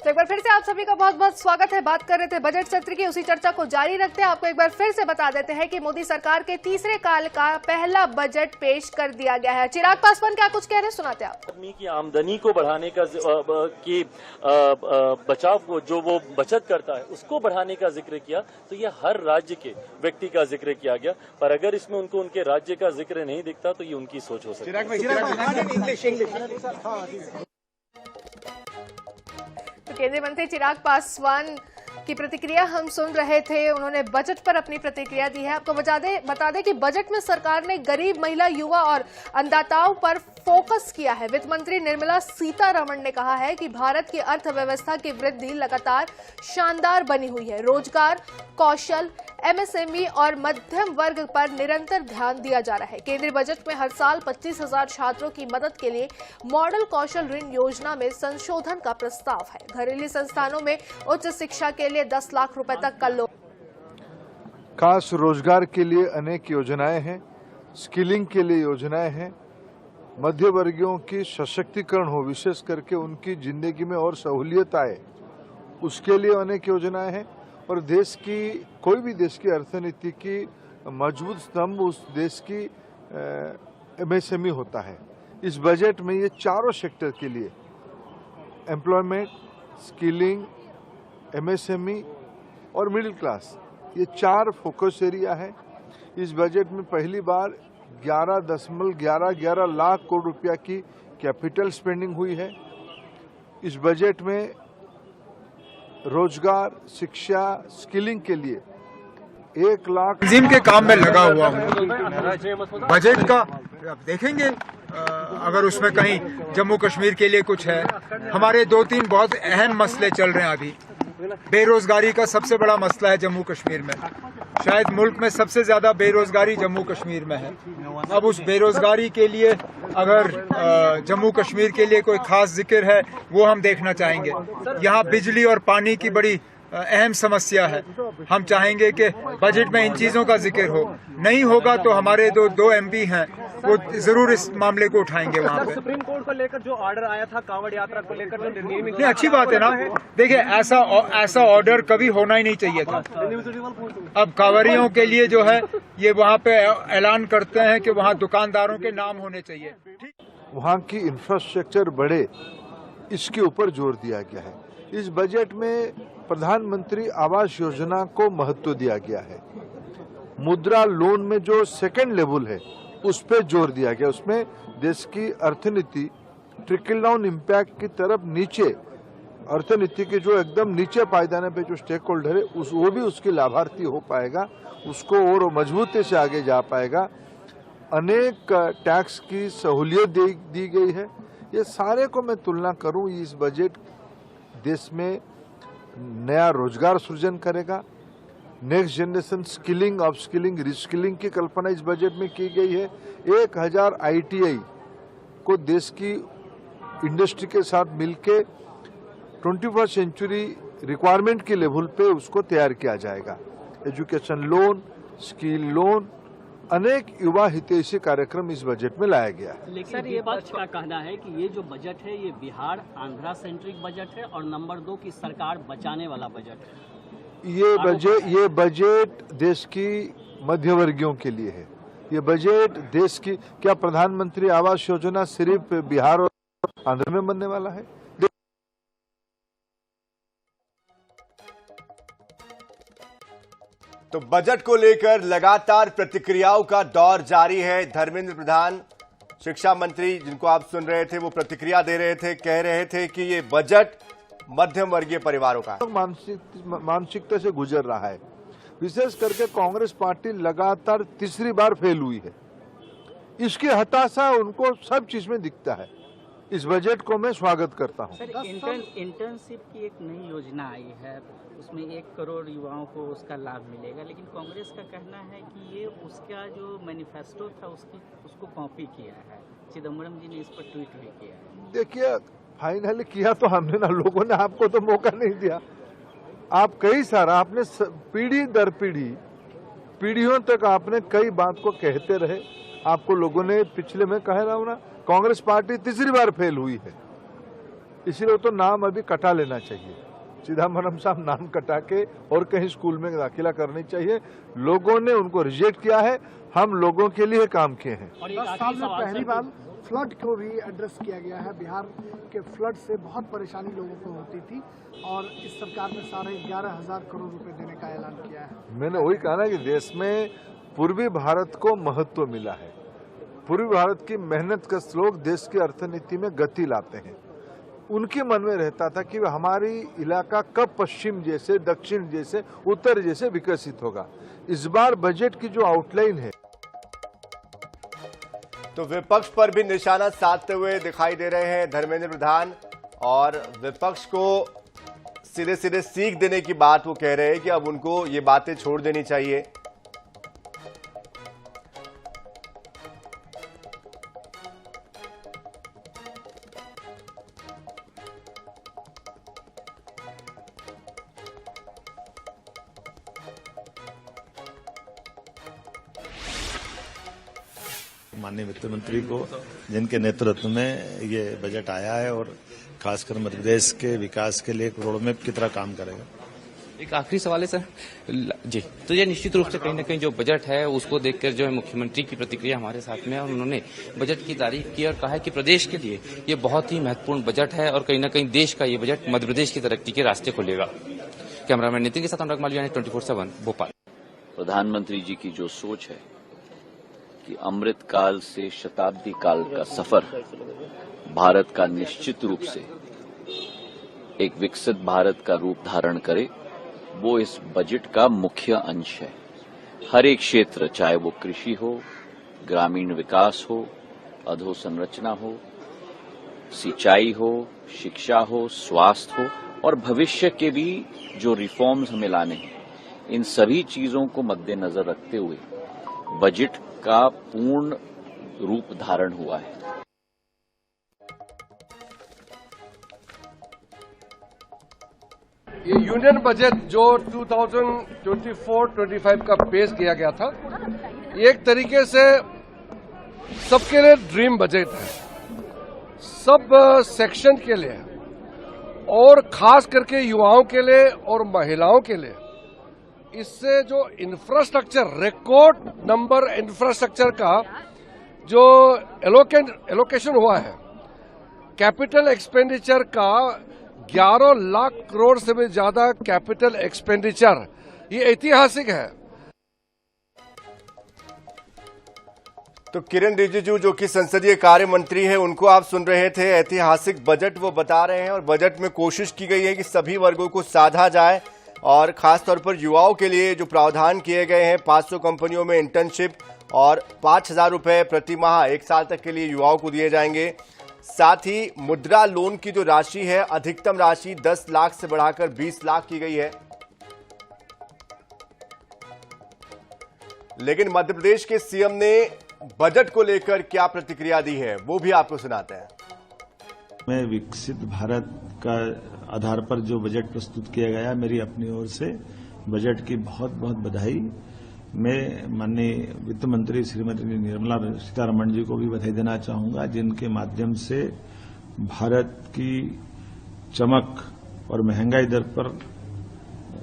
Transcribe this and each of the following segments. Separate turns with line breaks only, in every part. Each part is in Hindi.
तो एक बार फिर से आप सभी का बहुत बहुत स्वागत है। बात कर रहे थे बजट सत्र की, उसी चर्चा को जारी रखते हैं। आपको एक बार फिर से बता देते हैं कि मोदी सरकार के तीसरे काल का पहला बजट पेश कर दिया गया है। चिराग पासवान क्या कुछ कह रहे हैं, सुनाते हैं आप।
आदमी की आमदनी को बढ़ाने का बचाव को जो वो बचत करता है उसको बढ़ाने का जिक्र किया। तो ये हर राज्य के व्यक्ति का जिक्र किया गया, पर अगर इसमें उनको उनके राज्य का जिक्र नहीं दिखता तो ये उनकी सोच हो सकती है।
तो केंद्रीय मंत्री चिराग पासवान की प्रतिक्रिया हम सुन रहे थे। उन्होंने बजट पर अपनी प्रतिक्रिया दी है। आपको बता दें कि बजट में सरकार ने गरीब, महिला, युवा और अन्नदाताओं पर फोकस किया है। वित्त मंत्री निर्मला सीतारमण ने कहा है कि भारत की अर्थव्यवस्था की वृद्धि लगातार शानदार बनी हुई है। रोजगार, कौशल, एमएसएमई और मध्यम वर्ग पर निरंतर ध्यान दिया जा रहा है। केंद्रीय बजट में हर साल 25,000 छात्रों की मदद के लिए मॉडल कौशल ऋण योजना में संशोधन का प्रस्ताव है। घरेलू संस्थानों में उच्च शिक्षा के लिए 10 लाख रुपए तक का लोन।
खास रोजगार के लिए अनेक योजनाएं हैं, स्किलिंग के लिए योजनाएं हैं, मध्य वर्गीयों की सशक्तिकरण हो, विशेष करके उनकी जिंदगी में और सहूलियत आए, उसके लिए अनेक योजनाएं हैं। और देश की, कोई भी देश की अर्थनीति की मजबूत स्तंभ उस देश की एमएसएमई होता है। इस बजट में ये चारों सेक्टर के लिए एम्प्लॉयमेंट, स्किलिंग, एमएसएमई और मिडिल क्लास, ये 4 फोकस एरिया है। इस बजट में पहली बार 11.11 लाख करोड़ रुपया की कैपिटल स्पेंडिंग हुई है। इस बजट में रोजगार, शिक्षा, स्किलिंग के लिए 1 लाख
तंजीम के काम में लगा हुआ हूँ। बजट का अब देखेंगे, अगर उसमें कहीं जम्मू कश्मीर के लिए कुछ है। हमारे 2-3 बहुत अहम मसले चल रहे हैं अभी। बेरोजगारी का सबसे बड़ा मसला है जम्मू कश्मीर में। शायद मुल्क में सबसे ज्यादा बेरोजगारी जम्मू कश्मीर में है। अब उस बेरोजगारी के लिए अगर जम्मू कश्मीर के लिए कोई खास जिक्र है वो हम देखना चाहेंगे। यहाँ बिजली और पानी की बड़ी अहम समस्या है। हम चाहेंगे कि बजट में इन चीजों का जिक्र हो। नहीं होगा तो हमारे दो एमपी हैं, वो जरूर इस मामले को उठाएंगे वहाँ पे।
सुप्रीम कोर्ट को लेकर जो ऑर्डर आया था कांवड़ यात्रा को लेकर, जो निर्णय
नहीं, अच्छी बात है ना। देखिए, ऐसा ऑर्डर कभी होना ही नहीं चाहिए था। अब कांवड़ियों के लिए जो है ये वहाँ पे ऐलान करते हैं कि वहाँ दुकानदारों के नाम होने चाहिए।
वहाँ की इंफ्रास्ट्रक्चर बढ़े, इसके ऊपर जोर दिया गया है। इस बजट में प्रधानमंत्री आवास योजना को महत्व दिया गया है। मुद्रा लोन में जो सेकंड लेवल है उस पर जोर दिया गया। उसमें देश की अर्थनीति ट्रिकल डाउन इम्पैक्ट की तरफ नीचे, अर्थनीति के जो एकदम नीचे पायदाने पे जो स्टेक होल्डर है वो भी उसके लाभार्थी हो पाएगा, उसको और मजबूती से आगे जा पाएगा। अनेक टैक्स की सहूलियत दी गई है। ये सारे को मैं तुलना करूं, इस बजट देश में नया रोजगार सृजन करेगा। Next generation skilling, upskilling, reskilling की कल्पना इस बजट में की गई है। 1000 ITI को देश की इंडस्ट्री के साथ मिलके 21st सेंचुरी रिक्वायरमेंट के लेवल पे उसको तैयार किया जाएगा। एजुकेशन लोन, स्किल लोन, अनेक युवा हितैषी कार्यक्रम इस बजट में लाया गया है।
लेकिन विपक्ष का कहना है कि ये जो बजट है ये बिहार आंध्रा सेंट्रिक बजट है और नंबर 2 की सरकार बचाने वाला बजट है।
ये बजट देश की मध्यवर्गीयों के लिए है। ये बजट देश की, क्या प्रधानमंत्री आवास योजना सिर्फ बिहार और आंध्र में बनने वाला है?
तो बजट को लेकर लगातार प्रतिक्रियाओं का दौर जारी है। धर्मेंद्र प्रधान, शिक्षा मंत्री, जिनको आप सुन रहे थे, वो प्रतिक्रिया दे रहे थे, कह रहे थे कि ये बजट मध्यम वर्गीय परिवारों का
मानसिकता से गुजर रहा है। विशेष करके कांग्रेस पार्टी लगातार तीसरी बार फेल हुई है। इसकी हताशा उनको सब चीज में दिखता है। इस बजट को मैं स्वागत करता हूं।
सर, इंटर्नशिप की एक नई योजना आई है, उसमें 1 करोड़ युवाओं को उसका लाभ मिलेगा, लेकिन कांग्रेस का कहना है कि ये उसका जो मैनिफेस्टो था उसको कॉपी किया है। चिदम्बरम जी ने इस पर ट्वीट भी किया है।
देखिए, फाइनली किया तो हमने ना, लोगों ने आपको तो मौका नहीं दिया। आप कई सारा आपने पीढ़ी दर पीढ़ियों तक आपने कई बात को कहते रहे। आपको लोगों ने, पिछले में कह रहा हूं ना, कांग्रेस पार्टी तीसरी बार फेल हुई है। इसलिए तो नाम अभी कटा लेना चाहिए, चिदम्बरम साहब नाम कटा के और कहीं स्कूल में दाखिला करनी चाहिए। लोगों ने उनको रिजेक्ट किया है, हम लोगों के लिए काम किए हैं।
10 साल में पहली बार फ्लड को भी एड्रेस किया गया है। बिहार के फ्लड से बहुत परेशानी लोगों को होती थी और इस सरकार ने 11,500 करोड़ रुपए देने का ऐलान किया है।
मैंने वही कहा ना कि देश में पूर्वी भारत को महत्व मिला है। पूर्वी भारत की मेहनत कश लोग देश की अर्थनीति में गति लाते हैं। उनके मन में रहता था कि हमारी इलाका कब पश्चिम जैसे, दक्षिण जैसे, उत्तर जैसे विकसित होगा। इस बार बजट की जो आउटलाइन है,
तो विपक्ष पर भी निशाना साधते हुए दिखाई दे रहे हैं धर्मेंद्र प्रधान, और विपक्ष को सीधे सीधे सीख देने की बात वो कह रहे हैं कि अब उनको ये बातें छोड़ देनी चाहिए।
माननीय वित्त मंत्री को, जिनके नेतृत्व में ये बजट आया है और खासकर मध्य प्रदेश के विकास के लिए एक रोडमैप की तरह काम करेगा।
एक आखिरी सवाल है सर जी, तो ये निश्चित रूप से कहीं न कहीं जो बजट है उसको देखकर जो है मुख्यमंत्री की प्रतिक्रिया हमारे साथ में है और उन्होंने बजट की तारीफ की और कहा है कि प्रदेश के लिए ये बहुत ही महत्वपूर्ण बजट है और कहीं न कहीं देश का ये बजट मध्य प्रदेश की तरक्की के रास्ते खोलेगा। कैमरामैन नितिन के साथ अनुराग मालविया, 24/7 भोपाल।
प्रधानमंत्री जी की जो सोच है कि अमृत काल से शताब्दी काल का सफर भारत का निश्चित रूप से एक विकसित भारत का रूप धारण करे, वो इस बजट का मुख्य अंश है। हर एक क्षेत्र, चाहे वो कृषि हो, ग्रामीण विकास हो, अधोसंरचना हो, सिंचाई हो, शिक्षा हो, स्वास्थ्य हो और भविष्य के भी जो रिफॉर्म्स हमें लाने हैं, इन सभी चीजों को मद्देनजर रखते हुए बजट का पूर्ण रूप धारण हुआ है।
ये यूनियन बजट जो 2024-25 का पेश किया गया था, एक तरीके से सबके लिए ड्रीम बजट है, सब सेक्शन के लिए और खास करके युवाओं के लिए और महिलाओं के लिए। इससे जो इंफ्रास्ट्रक्चर, रिकॉर्ड नंबर इंफ्रास्ट्रक्चर का जो एलोकेशन हुआ है, कैपिटल एक्सपेंडिचर का 11 लाख करोड़ से भी ज्यादा कैपिटल एक्सपेंडिचर, ये ऐतिहासिक है।
तो किरण रिजिजू जो कि संसदीय कार्य मंत्री है, उनको आप सुन रहे थे। ऐतिहासिक बजट वो बता रहे हैं और बजट में कोशिश की गई है कि सभी वर्गों को साधा जाए और खासतौर पर युवाओं के लिए जो प्रावधान किए गए हैं, 500 कंपनियों में इंटर्नशिप और 5,000 रुपए प्रति माह 1 साल तक के लिए युवाओं को दिए जाएंगे। साथ ही मुद्रा लोन की जो राशि है, अधिकतम राशि 10 लाख से बढ़ाकर 20 लाख की गई है। लेकिन मध्य प्रदेश के सीएम ने बजट को लेकर क्या प्रतिक्रिया दी है, वो भी आपको सुनाते हैं।
मैं विकसित भारत का आधार पर जो बजट प्रस्तुत किया गया, मेरी अपनी ओर से बजट की बहुत बहुत बधाई। मैं माननीय वित्त मंत्री श्रीमती निर्मला सीतारमण जी को भी बधाई देना चाहूंगा, जिनके माध्यम से भारत की चमक और महंगाई दर पर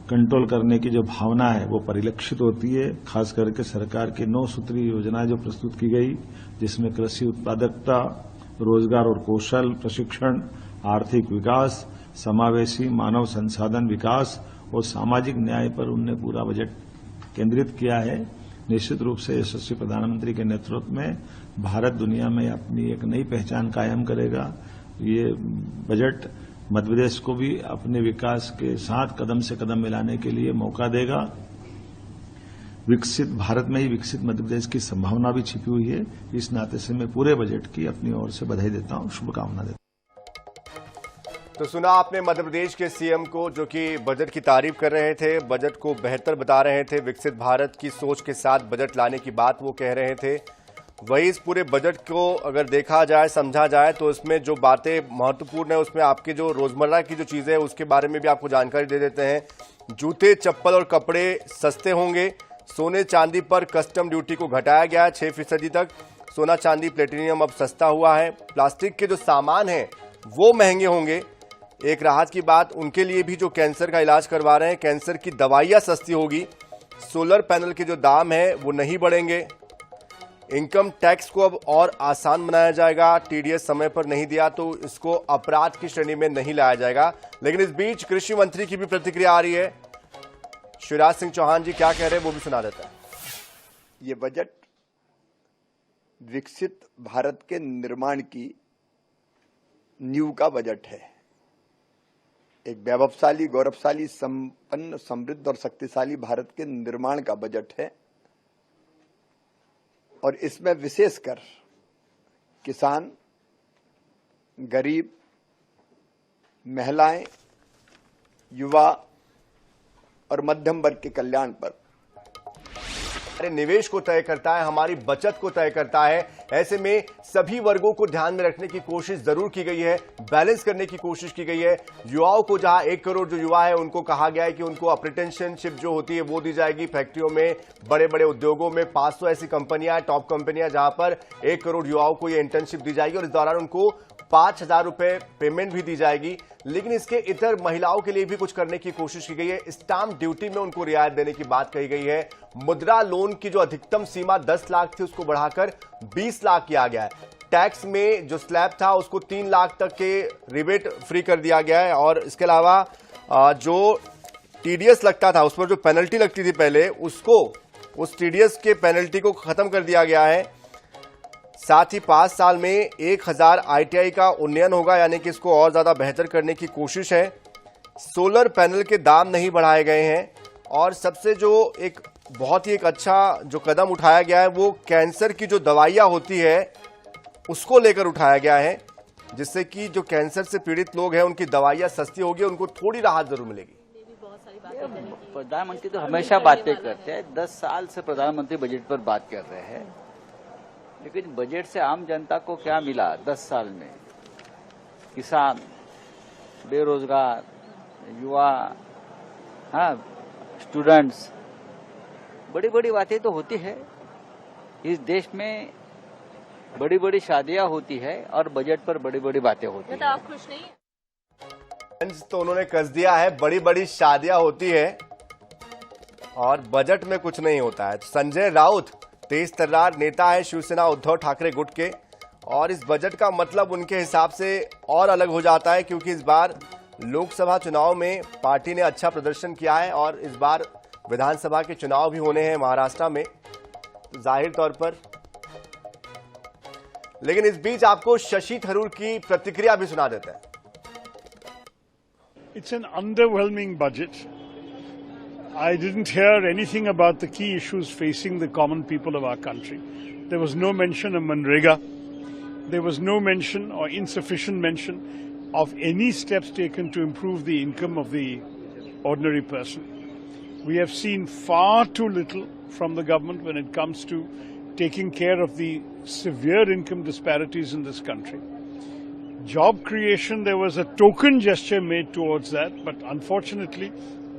कंट्रोल करने की जो भावना है वो परिलक्षित होती है। खास करके सरकार की 9 सूत्री योजना जो प्रस्तुत की गई, जिसमें कृषि उत्पादकता, रोजगार और कौशल प्रशिक्षण, आर्थिक विकास, समावेशी मानव संसाधन विकास और सामाजिक न्याय पर उनने पूरा बजट केंद्रित किया है। निश्चित रूप से यशस्वी प्रधानमंत्री के नेतृत्व में भारत दुनिया में अपनी एक नई पहचान कायम करेगा। ये बजट मध्य प्रदेश को भी अपने विकास के साथ कदम से कदम मिलाने के लिए मौका देगा। विकसित भारत में ही विकसित मध्य प्रदेश की संभावना भी छिपी हुई है। इस नाते से मैं पूरे बजट की अपनी ओर से बधाई देता हूं, शुभकामना देता हूं।
तो सुना आपने मध्य प्रदेश के सीएम को, जो कि बजट की तारीफ कर रहे थे, बजट को बेहतर बता रहे थे, विकसित भारत की सोच के साथ बजट लाने की बात वो कह रहे थे। वही इस पूरे बजट को अगर देखा जाए, समझा जाए, तो इसमें जो बातें महत्वपूर्ण है, उसमें आपके जो रोजमर्रा की जो चीजें हैं उसके बारे में भी आपको जानकारी दे देते हैं। जूते, चप्पल और कपड़े सस्ते होंगे। सोने चांदी पर कस्टम ड्यूटी को घटाया गया है 6% तक। सोना चांदी प्लेटिनियम अब सस्ता हुआ है। प्लास्टिक के जो सामान हैं वो महंगे होंगे। एक राहत की बात उनके लिए भी जो कैंसर का इलाज करवा रहे हैं, कैंसर की दवाइयां सस्ती होगी। सोलर पैनल के जो दाम है वो नहीं बढ़ेंगे। इनकम टैक्स को अब और आसान बनाया जाएगा। टीडीएस समय पर नहीं दिया तो इसको अपराध की श्रेणी में नहीं लाया जाएगा। लेकिन इस बीच कृषि मंत्री की भी प्रतिक्रिया आ रही है। शिवराज सिंह चौहान जी क्या कह रहे हैं वो भी सुना देता है।
ये बजट विकसित भारत के निर्माण की नींव का बजट है। एक वैभवशाली, गौरवशाली, संपन्न, समृद्ध और शक्तिशाली भारत के निर्माण का बजट है। और इसमें विशेषकर किसान, गरीब, महिलाएं, युवा और मध्यम वर्ग के कल्याण पर
हमारे निवेश को तय करता है, हमारी बचत को तय करता है। ऐसे में सभी वर्गों को ध्यान में रखने की कोशिश जरूर की गई है, बैलेंस करने की कोशिश की गई है। युवाओं को जहां 1 करोड़ जो युवा है उनको कहा गया है कि उनको अप्रेंटिसशिप जो होती है वो दी जाएगी। फैक्ट्रियों में, बड़े बड़े उद्योगों में 500 ऐसी कंपनियां, टॉप कंपनियां जहां पर 1 करोड़ युवाओं को ये इंटर्नशिप दी जाएगी और इस दौरान उनको 5,000 रुपए पेमेंट भी दी जाएगी। लेकिन इसके इतर महिलाओं के लिए भी कुछ करने की कोशिश की गई है। स्टाम्प ड्यूटी में उनको रियायत देने की बात कही गई है। मुद्रा लोन की जो अधिकतम सीमा 10 लाख थी उसको बढ़ाकर 20 लाख किया गया है। टैक्स में जो स्लैब था उसको 3 लाख तक के रिबेट फ्री कर दिया गया है। और इसके अलावा जो टीडीएस लगता था, उस पर जो पेनल्टी लगती थी पहले, उसको, उस टीडीएस के पेनल्टी को खत्म कर दिया गया है। साथ ही 5 साल में 1000 ITI का उन्नयन होगा, यानी कि इसको और ज्यादा बेहतर करने की कोशिश है। सोलर पैनल के दाम नहीं बढ़ाए गए हैं। और सबसे जो एक बहुत ही एक अच्छा जो कदम उठाया गया है वो कैंसर की जो दवाइयां होती है उसको लेकर उठाया गया है, जिससे कि जो कैंसर से पीड़ित लोग हैं उनकी दवाइयां सस्ती होगी, उनको थोड़ी राहत जरूर मिलेगी।
प्रधानमंत्री तो हमेशा बातें करते हैं, 10 साल से प्रधानमंत्री बजट पर बात कर रहे हैं, लेकिन बजट से आम जनता को क्या मिला 10 साल में? किसान, बेरोजगार, युवा, स्टूडेंट्स, बड़ी बड़ी बातें तो होती है। इस देश में बड़ी बड़ी शादियां होती है और बजट पर बड़ी बड़ी बातें होती है।
आप खुश नहीं?
तो उन्होंने कस दिया है, बड़ी बड़ी शादियां होती है और बजट में कुछ नहीं होता है। संजय राउत तेज तर्रार नेता है शिवसेना उद्धव ठाकरे गुट के, और इस बजट का मतलब उनके हिसाब से और अलग हो जाता है, क्योंकि इस बार लोकसभा चुनाव में पार्टी ने अच्छा प्रदर्शन किया है और इस बार विधानसभा के चुनाव भी होने हैं महाराष्ट्र में, तो जाहिर तौर पर। लेकिन इस बीच आपको शशि थरूर की प्रतिक्रिया भी सुना देते हैं।
It's an underwhelming budget. I didn't hear anything about the key issues facing the common people of our country. There was no mention of Manrega. There was no mention or insufficient mention of any steps taken to improve the income of the ordinary person. We have seen far too little from the government when it comes to taking care of the severe income disparities in this country. Job creation, there was a token gesture made towards that, but unfortunately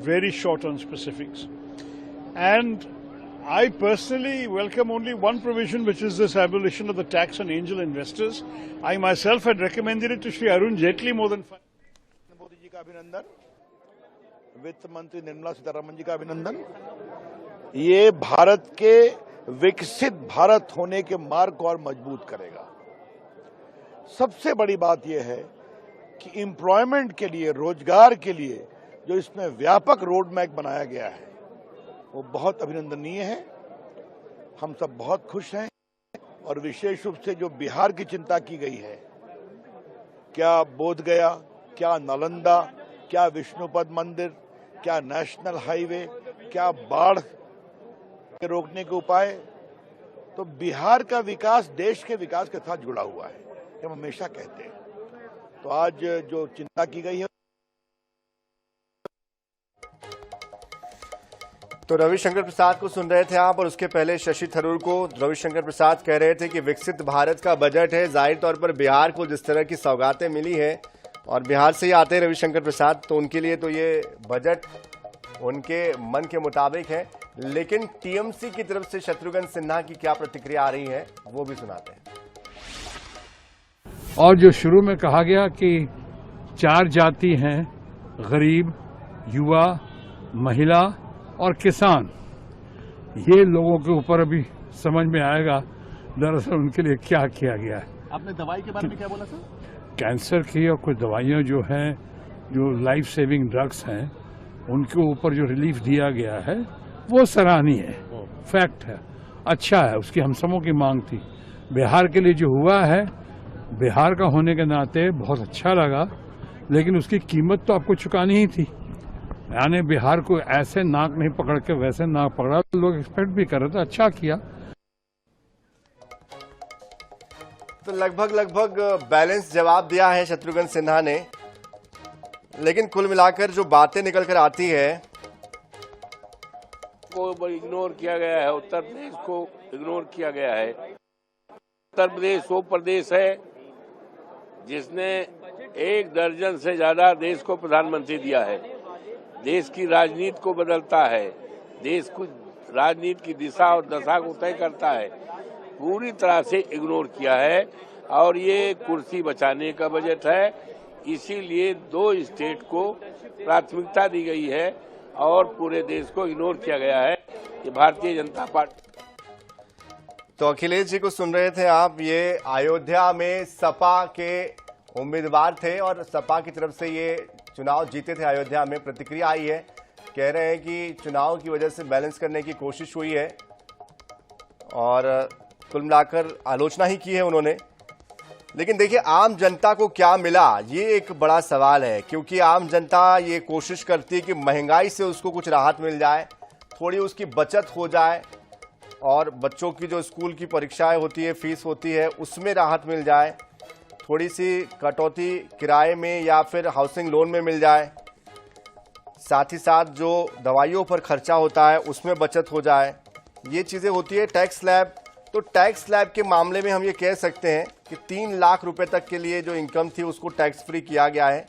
very short on specifics. And I personally welcome only one provision, which is this abolition of the tax on angel investors. I myself had recommended it to Shri Arun Jaitley more than 5.
Modi ji का अभिनंदन, वित्त मंत्री निर्मला सीतारमण जी का अभिनंदन। ये भारत के विकसित भारत होने के मार्ग को और मजबूत करेगा। सबसे बड़ी बात यह है कि एम्प्लॉयमेंट के लिए, रोजगार के लिए जो इसमें व्यापक रोड मैप बनाया गया है वो बहुत अभिनंदनीय है। हम सब बहुत खुश हैं और विशेष रूप से जो बिहार की चिंता की गई है, क्या बोधगया, क्या नालंदा, क्या विष्णुपद मंदिर, क्या नेशनल हाईवे, क्या बाढ़ के रोकने के उपाय, तो बिहार का विकास देश के विकास के साथ जुड़ा हुआ है, हम हमेशा कहते हैं। तो आज जो चिंता की गई है,
तो रविशंकर प्रसाद को सुन रहे थे आप, और उसके पहले शशि थरूर को रविशंकर प्रसाद कह रहे थे कि विकसित भारत का बजट है। जाहिर तौर पर बिहार को जिस तरह की सौगातें मिली है, और बिहार से ही आते हैं रविशंकर प्रसाद, तो उनके लिए तो ये बजट उनके मन के मुताबिक है। लेकिन टीएमसी की तरफ से शत्रुघ्न सिन्हा की क्या प्रतिक्रिया आ रही है वो भी सुनाते हैं।
और जो शुरू में कहा गया कि 4 जाति हैं, गरीब, युवा, महिला और किसान, ये लोगों के ऊपर अभी समझ में आएगा दरअसल उनके लिए क्या किया गया है।
आपने दवाई के बारे में क्या बोला सर?
कैंसर की और कुछ दवाइयां जो हैं, जो लाइफ सेविंग ड्रग्स हैं, उनके ऊपर जो रिलीफ दिया गया है वो सराहनीय है, फैक्ट है, अच्छा है, उसकी हम सबों की मांग थी। बिहार के लिए जो हुआ है, बिहार का होने के नाते बहुत अच्छा लगा, लेकिन उसकी कीमत तो आपको चुकानी ही थी। यानी बिहार को ऐसे नाक नहीं पकड़ के वैसे नाक पकड़ा, लोग एक्सपेक्ट भी कर रहे थे, अच्छा किया।
तो लगभग बैलेंस जवाब दिया है शत्रुघ्न सिन्हा ने, लेकिन कुल मिलाकर जो बातें निकल कर आती है
को इग्नोर किया गया है, उत्तर प्रदेश को इग्नोर किया गया है। उत्तर प्रदेश वो प्रदेश है जिसने 1 दर्जन से ज्यादा देश को प्रधानमंत्री दिया है, देश की राजनीति को बदलता है, देश को राजनीति की दिशा और दशा को तय करता है, पूरी तरह से इग्नोर किया है। और ये कुर्सी बचाने का बजट है, इसीलिए 2 स्टेट को प्राथमिकता दी गई है और पूरे देश को इग्नोर किया गया है। ये भारतीय जनता पार्टी।
तो अखिलेश जी को सुन रहे थे आप, ये अयोध्या में सपा के उम्मीदवार थे और सपा की तरफ से ये चुनाव जीते थे। अयोध्या में प्रतिक्रिया आई है, कह रहे हैं कि चुनाव की वजह से बैलेंस करने की कोशिश हुई है और कुल मिलाकर आलोचना ही की है उन्होंने। लेकिन देखिए आम जनता को क्या मिला, ये एक बड़ा सवाल है, क्योंकि आम जनता ये कोशिश करती है कि महंगाई से उसको कुछ राहत मिल जाए, थोड़ी उसकी बचत हो जाए और बच्चों की जो स्कूल की परीक्षाएं होती है, फीस होती है, उसमें राहत मिल जाए, थोड़ी सी कटौती किराए में या फिर हाउसिंग लोन में मिल जाए, साथ ही साथ जो दवाइयों पर खर्चा होता है उसमें बचत हो जाए, ये चीज़ें होती है। टैक्स स्लैब, तो टैक्स स्लैब के मामले में हम ये कह सकते हैं कि 3 लाख रुपए तक के लिए जो इनकम थी उसको टैक्स फ्री किया गया है।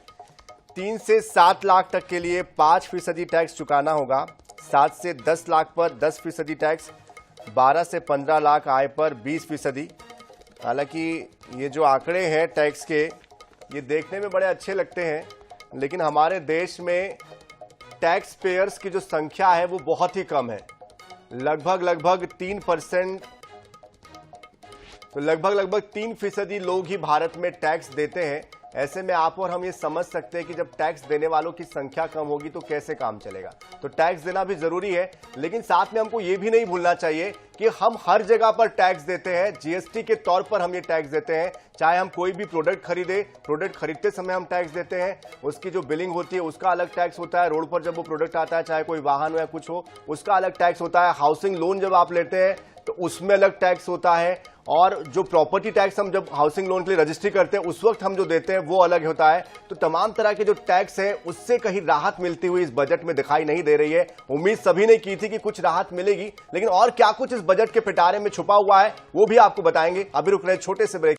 3 से 7 लाख तक के लिए 5% टैक्स चुकाना होगा, 7 से 10 लाख पर 10% टैक्स, 12 से 15 लाख आय पर 20%। हालांकि ये जो आंकड़े हैं टैक्स के, ये देखने में बड़े अच्छे लगते हैं, लेकिन हमारे देश में टैक्स पेयर्स की जो संख्या है वो बहुत ही कम है, लगभग 3%। तो लगभग 3% लोग ही भारत में टैक्स देते हैं। ऐसे में आप और हम ये समझ सकते हैं कि जब टैक्स देने वालों की संख्या कम होगी तो कैसे काम चलेगा। तो टैक्स देना भी जरूरी है, लेकिन साथ में हमको ये भी नहीं भूलना चाहिए कि हम हर जगह पर टैक्स देते हैं, जीएसटी के तौर पर हम ये टैक्स देते हैं। चाहे हम कोई भी प्रोडक्ट खरीदे, प्रोडक्ट खरीदते समय हम टैक्स देते हैं, उसकी जो बिलिंग होती है उसका अलग टैक्स होता है, रोड पर जब वो प्रोडक्ट आता है, चाहे कोई वाहन हो या कुछ हो, उसका अलग टैक्स होता है, हाउसिंग लोन जब आप लेते हैं तो उसमें अलग टैक्स होता है, और जो प्रॉपर्टी टैक्स हम जब हाउसिंग लोन के लिए रजिस्ट्री करते हैं उस वक्त हम जो देते हैं वो अलग होता है। तो तमाम तरह के जो टैक्स है उससे कहीं राहत मिलती हुई इस बजट में दिखाई नहीं दे रही है। उम्मीद सभी ने की थी कि कुछ राहत मिलेगी, लेकिन और क्या कुछ इस बजट के पिटारे में छुपा हुआ है वो भी आपको बताएंगे। अभी रुक रहे छोटे से ब्रेक।